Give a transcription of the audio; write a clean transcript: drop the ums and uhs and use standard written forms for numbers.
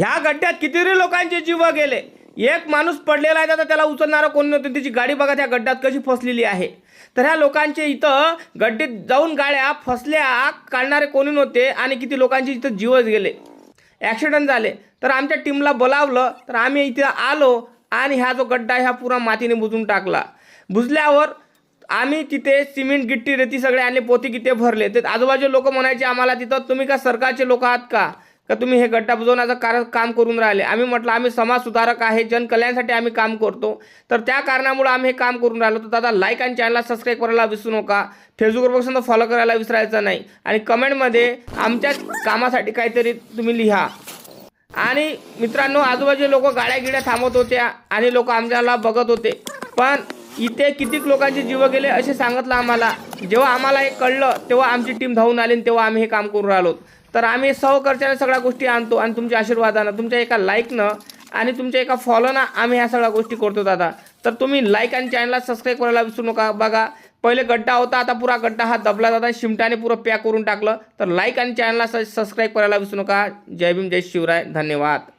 ह्या गड्ड्यात कितीतरी लोकांचे जीव गेले। एक माणूस पडलेला आहे तर त्याला उचलणारं कोणी नव्हतं। त्याची गाडी बघा त्या गड्ड्यात कशी फसलेली आहे। तर ह्या लोकांचे इथं गड्डीत जाऊन गाड्या फसल्या, काढणारे कोणी नव्हते आणि किती लोकांचे इथं जीवच गेले, ॲक्सिडेंट झाले। तर आमच्या टीमला बोलावलं, तर आम्ही इथे आलो आणि ह्या जो गड्डा ह्या पुरा मातीने बुजून टाकला। बुजल्यावर आम्ही तिथे सिमेंट गिट्टी रेती सगळे आणले, पोती गिट्टे भरले। तर आजूबाजूचे लोक म्हणायचे आम्हाला तिथं, तुम्ही का सरकारचे लोक आहात का तुम्ही हे गड्डा बुजवण्याचं काम करून राहिले? आम्ही म्हटलं आम्ही समाज सुधारक आहे, जनकल्याणासाठी आम्ही काम करतो, तर त्या कारणामुळे आम्ही हे काम करून राहिलो। तर दादा लाईक आणि चॅनलला सबस्क्राईब करायला विसरू नका, फेसबुकवर बघून तर फॉलो करायला विसरायचं नाही, आणि कमेंटमध्ये आमच्या कामासाठी काहीतरी तुम्ही लिहा। आणि मित्रांनो, आजूबाजूचे लोक गाड्या गिड्या थांबवत होत्या आणि लोक आमच्याला बघत होते, पण इथे कितीक लोकांचे जीव गेले असे सांगितलं आम्हाला। जेव्हा आम्हाला हे कळलं तेव्हा आमची टीम धावून आली आणि तेव्हा आम्ही हे काम करून राहिलो। तर आम्ही सहकर्त्याने सगळ्या गोष्टी आणतो आणि तुमच्या आशीर्वादानं, तुमच्या एका लाईकनं आणि तुमच्या एका फॉलोनं आम्ही ह्या सगळ्या गोष्टी करतो दादा। तर तुम्ही लाईक आणि चॅनलला सबस्क्राईब करायला विसरू नका। बघा पहिले गड्डा होता, आता पुरा गड्डा हा दबला जाता, शिमट्याने पुरं पॅक करून टाकलं। तर लाईक आणि चॅनलला सबस्क्राईब करायला विसरू नका। जय भीम, जय शिवराय, धन्यवाद।